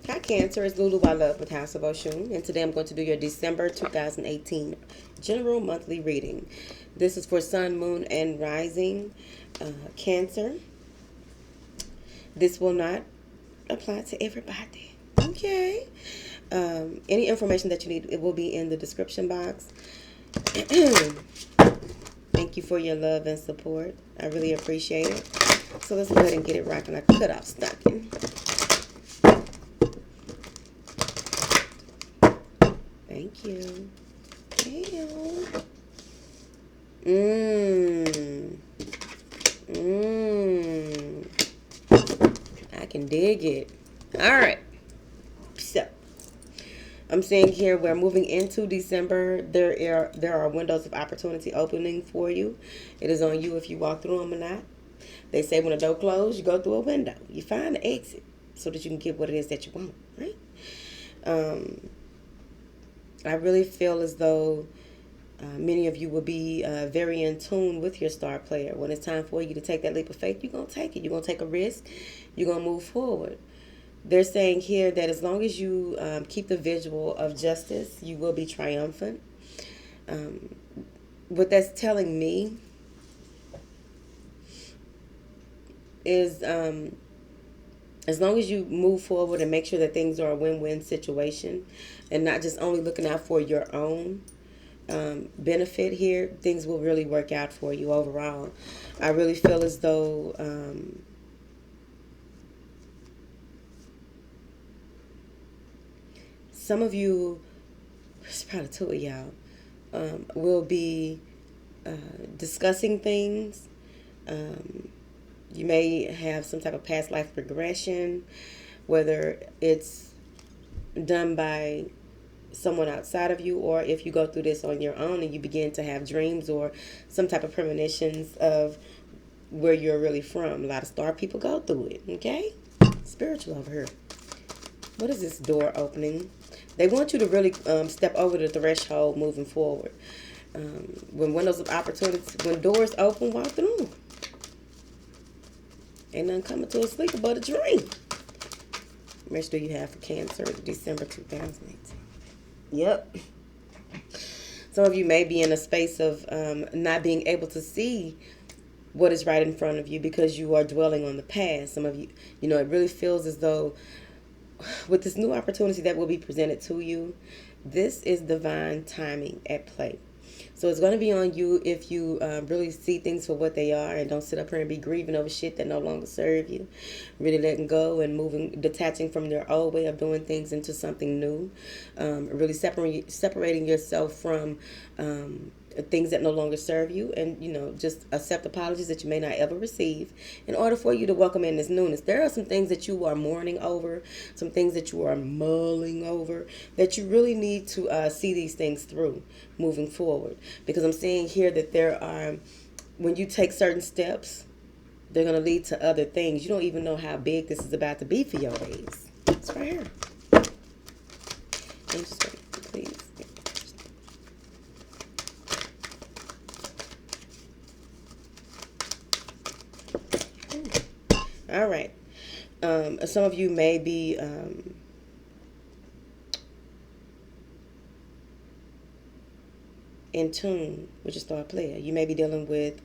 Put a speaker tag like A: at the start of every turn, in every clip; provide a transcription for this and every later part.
A: Hi Cancer, it's Lulu by Love with House of Oshun, and today I'm going to do your December 2018 general monthly reading. This is for Sun, Moon, and Rising Cancer. This will not apply to everybody. Okay. Any information that you need, it will be in the description box. Thank you for your love and support. I really appreciate it. So let's go ahead and get it rocking. I cut off stocking. Thank you. Damn. I can dig it. All right. So I'm seeing here we're moving into December. There are windows of opportunity opening for you. It is on you if you walk through them or not. They say when a door closes, you go through a window. You find the exit so that you can get what it is that you want, right? I really feel as though many of you will be very in tune with your star player. When it's time for you to take that leap of faith, you're going to take it. You're going to take a risk. You're going to move forward. They're saying here that as long as you keep the visual of justice, you will be triumphant. What that's telling me is as long as you move forward and make sure that things are a win-win situation and not just only looking out for your own benefit here, things will really work out for you overall. I really feel as though some of you, it's probably two of y'all, will be discussing things. You may have some type of past life regression, whether it's done by someone outside of you or if you go through this on your own and you begin to have dreams or some type of premonitions of where you're really from. A lot of star people go through it, okay? Spiritual over here. What is this door opening? They want you to really step over the threshold moving forward. When windows of opportunity, when doors open, walk through them. Ain't nothing coming to a sleeper but a dream. How much do you have for Cancer December 2018? Yep. Some of you may be in a space of not being able to see what is right in front of you because you are dwelling on the past. Some of you, it really feels as though with this new opportunity that will be presented to you, this is divine timing at play. So it's going to be on you if you really see things for what they are and don't sit up here and be grieving over shit that no longer serve you. Really letting go and moving, detaching from your old way of doing things into something new. Really separating yourself from things that no longer serve you, and just accept apologies that you may not ever receive in order for you to welcome in this newness. There are some things that you are mourning over, some things that you are mulling over, that you really need to see these things through moving forward, because I'm seeing here that there are, when you take certain steps, they're going to lead to other things. You don't even know how big this is about to be for your days. It's right here. Interesting, please. All right. Some of you may be in tune with your star player. You may be dealing with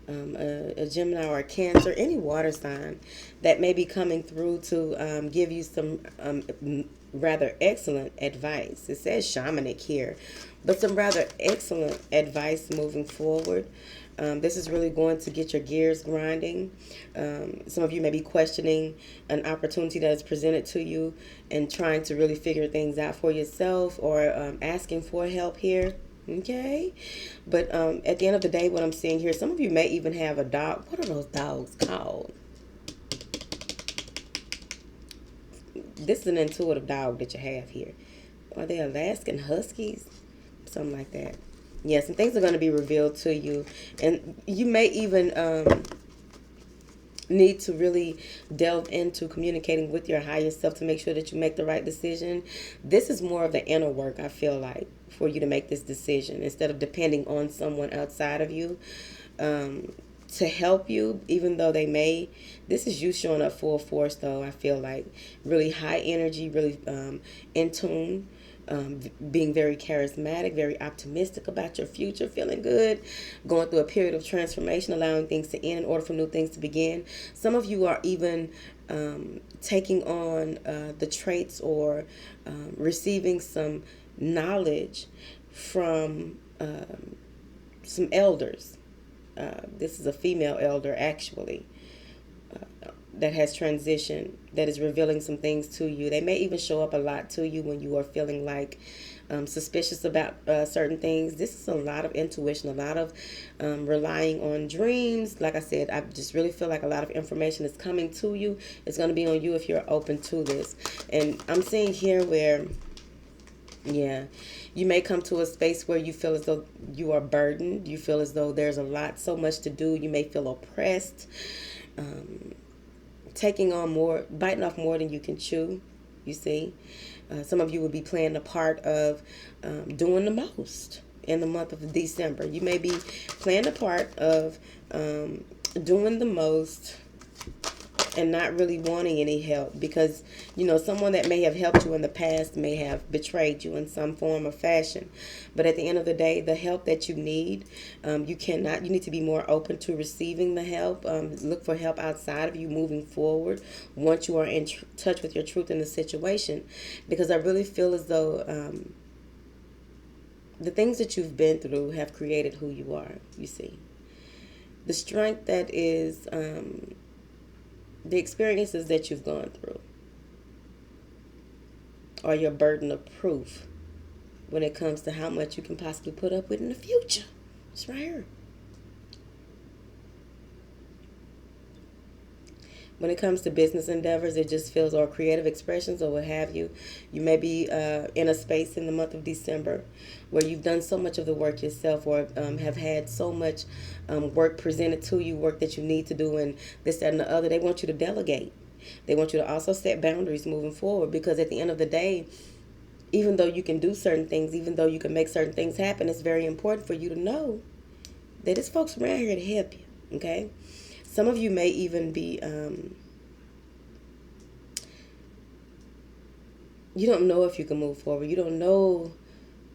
A: a Gemini or a Cancer, any water sign that may be coming through to give you some rather excellent advice. It says shamanic here, but some rather excellent advice moving forward. This is really going to get your gears grinding. Some of you may be questioning an opportunity that is presented to you and trying to really figure things out for yourself, or asking for help here. Okay, but at the end of the day, what I'm seeing here, some of you may even have a dog. What are those dogs called? This is an intuitive dog that you have here. Are they Alaskan Huskies? Something like that. Yes, and things are going to be revealed to you, and you may even need to really delve into communicating with your higher self to make sure that you make the right decision. This is more of the inner work, I feel like, for you to make this decision instead of depending on someone outside of you. to help you, even though they may. This is you showing up full force, though. I feel like really high energy, really in tune, being very charismatic, very optimistic about your future, feeling good, going through a period of transformation, allowing things to end in order for new things to begin. Some of you are even taking on the traits or receiving some knowledge from some elders. This is a female elder, actually, that has transitioned, that is revealing some things to you. They may even show up a lot to you when you are feeling like suspicious about certain things. This is a lot of intuition, a lot of relying on dreams. Like I said, I just really feel like a lot of information is coming to you. It's going to be on you if you're open to this. And I'm seeing here where, yeah, you may come to a space where you feel as though you are burdened. You feel as though there's so much to do. You may feel oppressed, taking on more, biting off more than you can chew, you see. Some of you will be playing the part of doing the most in the month of December. You may be playing the part of doing the most and not really wanting any help, because someone that may have helped you in the past may have betrayed you in some form or fashion. But at the end of the day, the help that you need, you need to be more open to receiving the help. Look for help outside of you moving forward once you are in touch with your truth in the situation, because I really feel as though the things that you've been through have created who you are, you see. The strength that is the experiences that you've gone through are your burden of proof when it comes to how much you can possibly put up with in the future. It's right here. When it comes to business endeavors, it just feels, or creative expressions or what have you, you may be in a space in the month of December where you've done so much of the work yourself, or have had so much work presented to you, work that you need to do, and this, that, and the other. They want you to delegate. They want you to also set boundaries moving forward, because at the end of the day, even though you can do certain things, even though you can make certain things happen, it's very important for you to know that there's folks around here to help you, okay? Some of you may even be, you don't know if you can move forward. You don't know,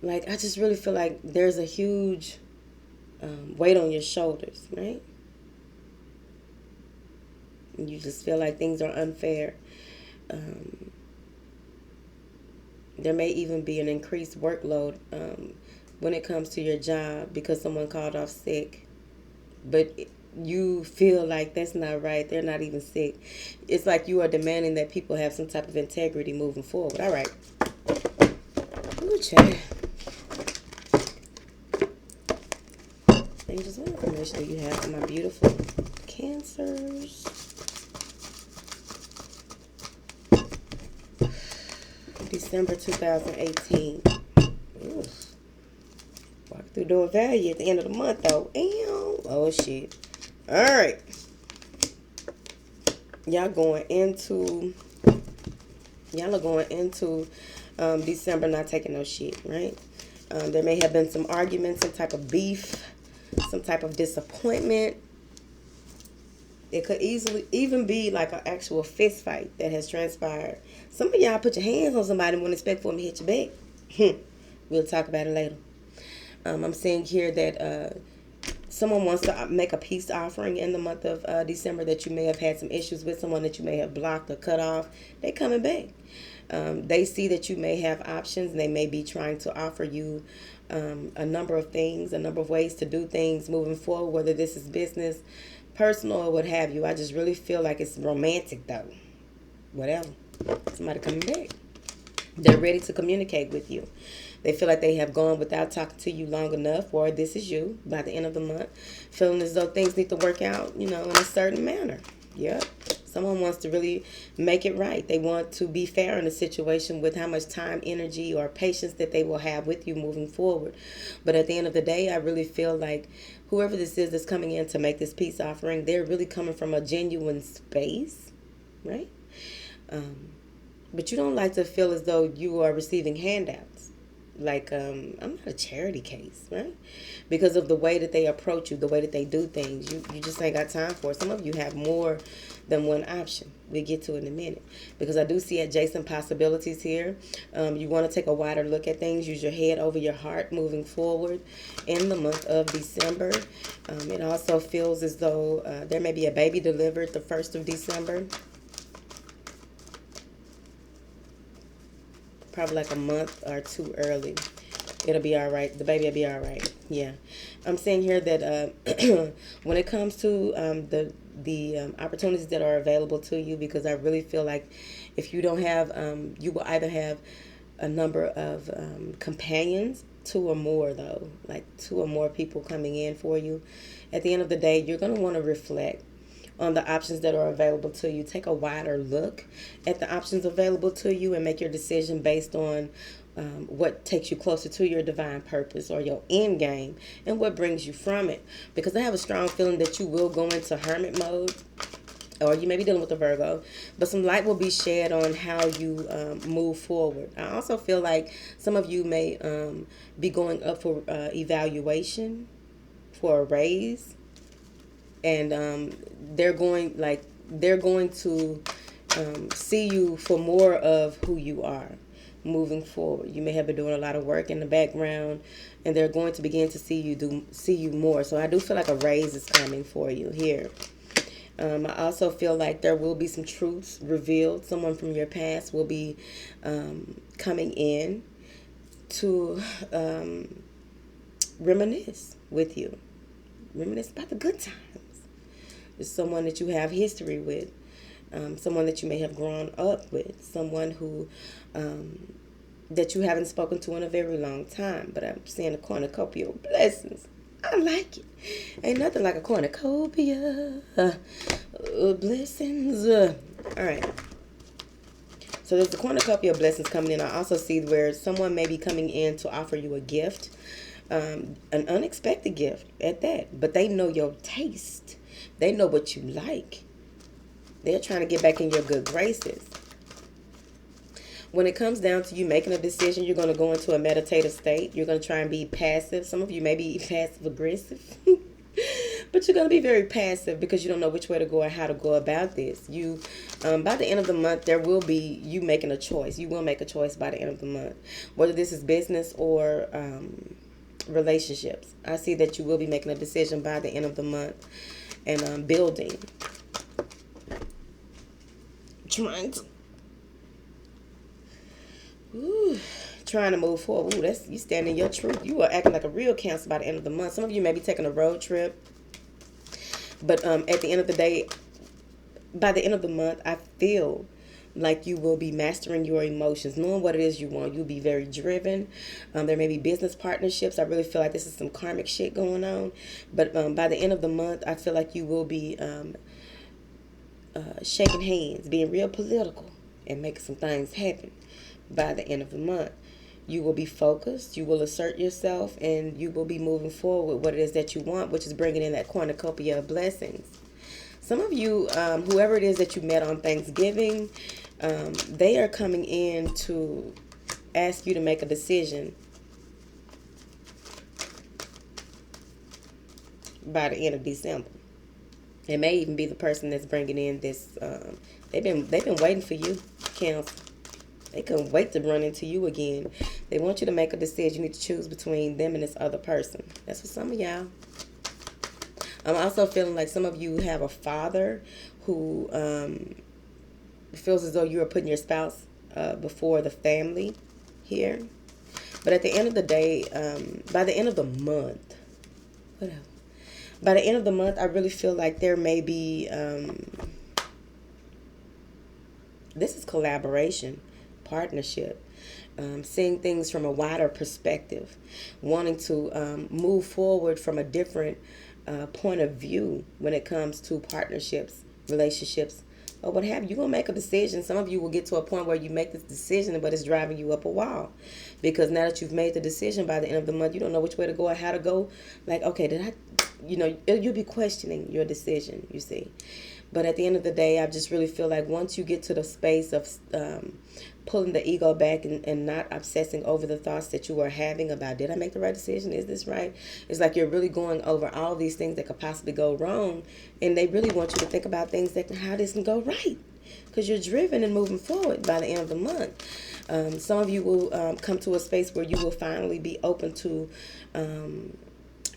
A: like, I just really feel like there's a huge weight on your shoulders, right? And you just feel like things are unfair. There may even be an increased workload when it comes to your job because someone called off sick. But you feel like that's not right. They're not even sick. It's like you are demanding that people have some type of integrity moving forward. All right. Ooh, child. Angels, what information do you have for my beautiful Cancers? December 2018. Ooh. Walk through door value at the end of the month, though. Ew. Oh, shit. All right. Y'all are going into December not taking no shit, right? There may have been some arguments, some type of beef, some type of disappointment. It could easily even be like an actual fist fight that has transpired. Some of y'all put your hands on somebody and wouldn't expect for them to hit your back. We'll talk about it later. I'm seeing here that someone wants to make a peace offering in the month of December that you may have had some issues with, someone that you may have blocked or cut off. They coming back. They see that you may have options, and they may be trying to offer you a number of things, a number of ways to do things moving forward, whether this is business, personal, or what have you. I just really feel like it's romantic, though. Whatever. Somebody coming back. They're ready to communicate with you. They feel like they have gone without talking to you long enough, or this is you by the end of the month, feeling as though things need to work out, in a certain manner. Yep. Someone wants to really make it right. They want to be fair in a situation with how much time, energy, or patience that they will have with you moving forward. But at the end of the day, I really feel like whoever this is that's coming in to make this peace offering, they're really coming from a genuine space, right? But you don't like to feel as though you are receiving handouts. like I'm not a charity case, right? Because of the way that they approach you, the way that they do things, you just ain't got time for it. Some of you have more than one option. We'll get to it in a minute, because I do see adjacent possibilities here. You want to take a wider look at things. Use your head over your heart moving forward in the month of December. It also feels as though there may be a baby delivered the 1st of December. Probably like a month or two early. It'll be all right. The baby will be all right. Yeah. I'm saying here that when it comes to the opportunities that are available to you, because I really feel like if you don't have, you will either have a number of companions, 2 or more though, like 2 or more people coming in for you. At the end of the day, you're going to want to reflect on the options that are available to you. Take a wider look at the options available to you and make your decision based on what takes you closer to your divine purpose or your end game, and what brings you from it. Because I have a strong feeling that you will go into hermit mode, or you may be dealing with a Virgo, but some light will be shed on how you move forward. I also feel like some of you may be going up for evaluation for a raise, and they're going to see you for more of who you are moving forward. You may have been doing a lot of work in the background, and they're going to begin to see you more. So I do feel like a raise is coming for you here. I also feel like there will be some truths revealed. Someone from your past will be coming in to reminisce with you. Reminisce about the good times. It's someone that you have history with. Someone that you may have grown up with. Someone who that you haven't spoken to in a very long time. But I'm seeing a cornucopia of blessings. I like it. Ain't nothing like a cornucopia of blessings. All right. So there's the cornucopia of blessings coming in. I also see where someone may be coming in to offer you a gift. An unexpected gift at that. But they know your taste. They know what you like. They're trying to get back in your good graces. When it comes down to you making a decision, you're going to go into a meditative state. You're going to try and be passive. Some of you may be passive aggressive. But you're going to be very passive because you don't know which way to go or how to go about this. You, by the end of the month, there will be you making a choice. You will make a choice by the end of the month. Whether this is business or relationships. I see that you will be making a decision by the end of the month. And building. Trying to move forward. Ooh, that's you stand in your truth. You are acting like a real Cancer by the end of the month. Some of you may be taking a road trip. But at the end of the day, by the end of the month, I feel like you will be mastering your emotions, knowing what it is you want. You'll be very driven. There may be business partnerships. I really feel like this is some karmic shit going on. But by the end of the month, I feel like you will be shaking hands, being real political, and making some things happen by the end of the month. You will be focused, you will assert yourself, and you will be moving forward with what it is that you want, which is bringing in that cornucopia of blessings. Some of you, whoever it is that you met on Thanksgiving, they are coming in to ask you to make a decision by the end of December. It may even be the person that's bringing in this. They've been waiting for you, Cancer. They couldn't wait to run into you again. They want you to make a decision. You need to choose between them and this other person. That's for some of y'all. I'm also feeling like some of you have a father who feels as though you are putting your spouse before the family here. But at the end of the day, by the end of the month, whatever. By the end of the month, I really feel like there may be, this is collaboration, partnership, seeing things from a wider perspective, wanting to move forward from a different point of view when it comes to partnerships, relationships, or what have you. You're going to make a decision. Some of you will get to a point where you make this decision, but it's driving you up a wall. Because now that you've made the decision by the end of the month, you don't know which way to go or how to go. Like, okay, did I, you'll be questioning your decision, you see. But at the end of the day, I just really feel like once you get to the space of pulling the ego back and not obsessing over the thoughts that you are having about, did I make the right decision? Is this right? It's like you're really going over all these things that could possibly go wrong. And they really want you to think about things that how this can go right. Because you're driven and moving forward by the end of the month. Some of you will come to a space where you will finally be open to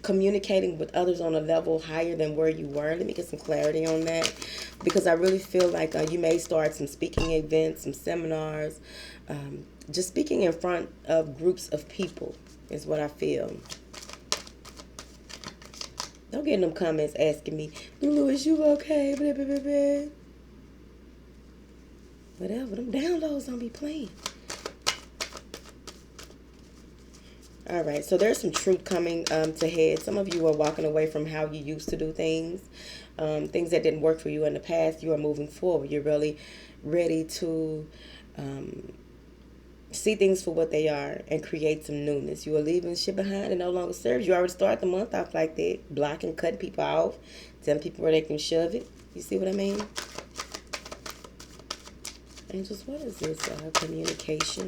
A: communicating with others on a level higher than where you were. Let me get some clarity on that, because I really feel like you may start some speaking events, some seminars, just speaking in front of groups of people is what I feel. Don't get in them comments asking me, Lulu, is you okay? Blah, blah, blah, blah. Whatever, them downloads don't be playing. All right, so there's some truth coming to head. Some of you are walking away from how you used to do things. Things that didn't work for you in the past, you are moving forward. You're really ready to see things for what they are and create some newness. You are leaving shit behind and no longer serves. You already started the month off like that, blocking, cutting people off, telling people where they can shove it. You see what I mean? Angels, what is this? Communication.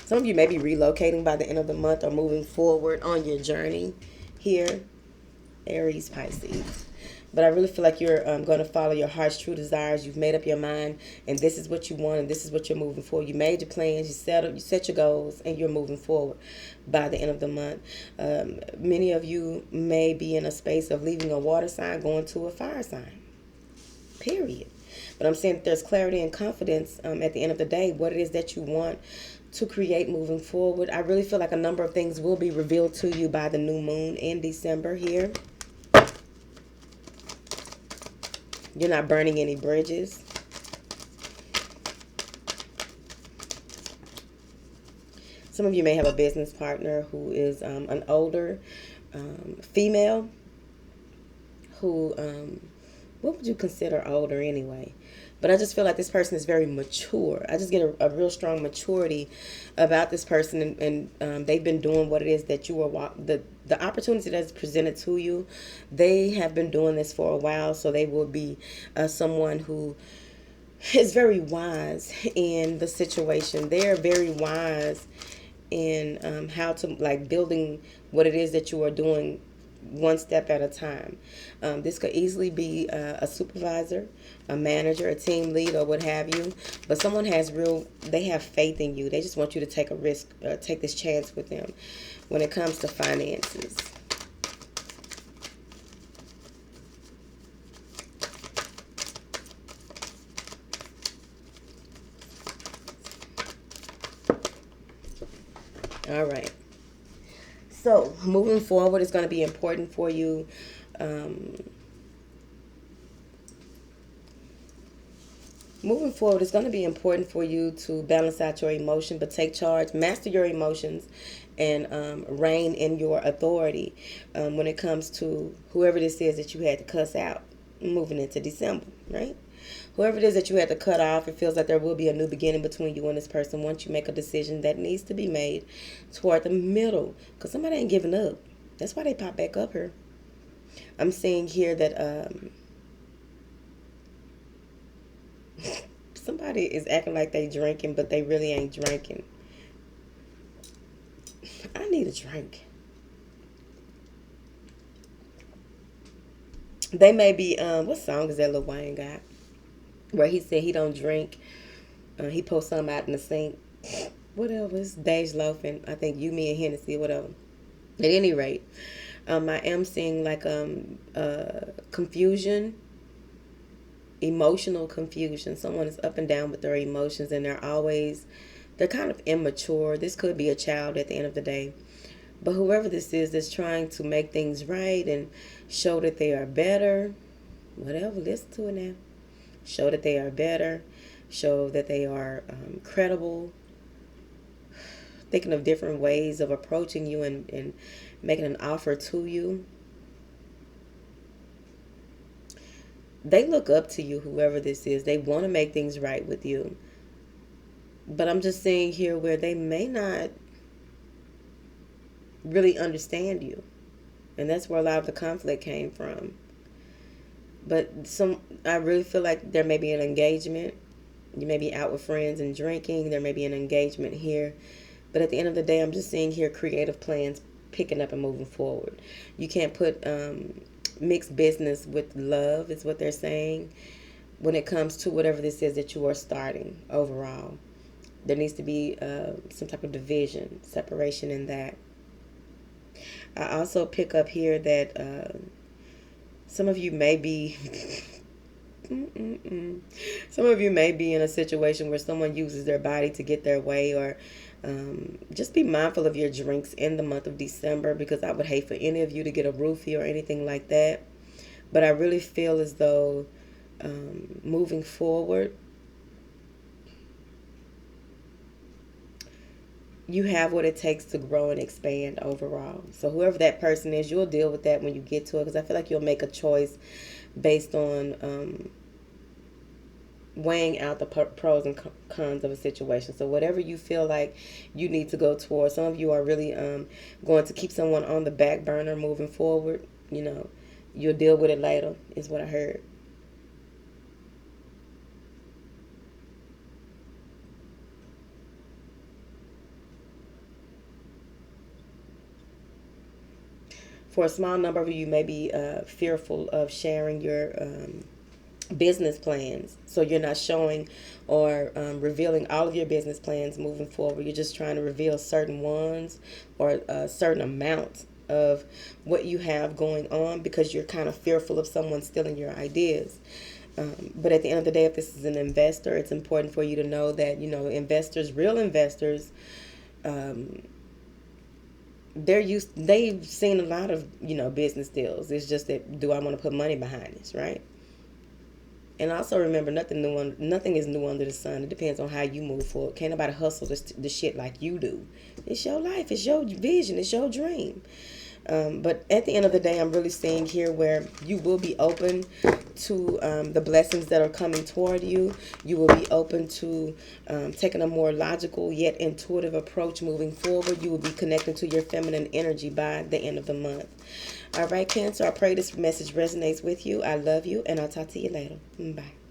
A: Some of you may be relocating by the end of the month or moving forward on your journey here. Aries, Pisces. But I really feel like you're going to follow your heart's true desires. You've made up your mind, and this is what you want, and this is what you're moving for. You made your plans, you set your goals, and you're moving forward by the end of the month. Many of you may be in a space of leaving a water sign, going to a fire sign. Period. But I'm saying that there's clarity and confidence at the end of the day, what it is that you want to create moving forward. I really feel like a number of things will be revealed to you by the new moon in December here. You're not burning any bridges. Some of you may have a business partner who is an older female who, what would you consider older anyway? But I just feel like this person is very mature. I just get a real strong maturity about this person, and they've been doing what it is that you are, the opportunity that's presented to you. They have been doing this for a while, so they will be someone who is very wise in the situation. They're very wise in how to, like, building what it is that you are doing one step at a time. This could easily be a supervisor, a manager, a team lead, or what have you. But someone they have faith in you. They just want you to take a risk, take this chance with them when it comes to finances. All right. So, moving forward is going to be important for you. Moving forward, it's going to be important for you to balance out your emotion, but take charge, master your emotions, and reign in your authority when it comes to whoever this is that you had to cuss out moving into December, right? Whoever it is that you had to cut off, it feels like there will be a new beginning between you and this person once you make a decision that needs to be made toward the middle. Because somebody ain't giving up. That's why they pop back up here. I'm seeing here that somebody is acting like they drinking, but they really ain't drinking. I need a drink. They may be, what song is that Lil Wayne got? Where he said he don't drink. He posts something out in the sink. Whatever. It's Dage Loafing. I think you, me, and Hennessy, whatever. At any rate, I am seeing like confusion, emotional confusion. Someone is up and down with their emotions, and they're kind of immature. This could be a child at the end of the day. But whoever this is that's trying to make things right and show that they are better, whatever, listen to it now. Show that they are better. Show that they are credible. Thinking of different ways of approaching you and making an offer to you. They look up to you, whoever this is. They want to make things right with you. But I'm just seeing here where they may not really understand you. And that's where a lot of the conflict came from. But I really feel like there may be an engagement. You may be out with friends and drinking. There may be an engagement here. But at the end of the day, I'm just seeing here creative plans picking up and moving forward. You can't put mixed business with love, is what they're saying, when it comes to whatever this is that you are starting overall. There needs to be some type of division, separation in that. I also pick up here that some of you may be some of you may be in a situation where someone uses their body to get their way, or just be mindful of your drinks in the month of December, because I would hate for any of you to get a roofie or anything like that. But I really feel as though moving forward, you have what it takes to grow and expand overall. So whoever that person is, you'll deal with that when you get to it, because I feel like you'll make a choice based on weighing out the pros and cons of a situation. So whatever you feel like you need to go towards, some of you are really going to keep someone on the back burner moving forward. You'll deal with it later, is what I heard. For a small number of you may be fearful of sharing your business plans. So you're not showing or revealing all of your business plans moving forward. You're just trying to reveal certain ones, or a certain amount of what you have going on, because you're kind of fearful of someone stealing your ideas. But at the end of the day, if this is an investor, it's important for you to know that, investors, real investors, they've seen a lot of, business deals. It's just that, do I want to put money behind this, right? And also remember, nothing is new under the sun. It depends on how you move forward. Can't nobody hustle the shit like you do. It's your life. It's your vision. It's your dream. But at the end of the day, I'm really seeing here where you will be open to the blessings that are coming toward you. You will be open to taking a more logical yet intuitive approach moving forward. You will be connecting to your feminine energy by the end of the month. All right, Cancer, I pray this message resonates with you. I love you, and I'll talk to you later. Bye.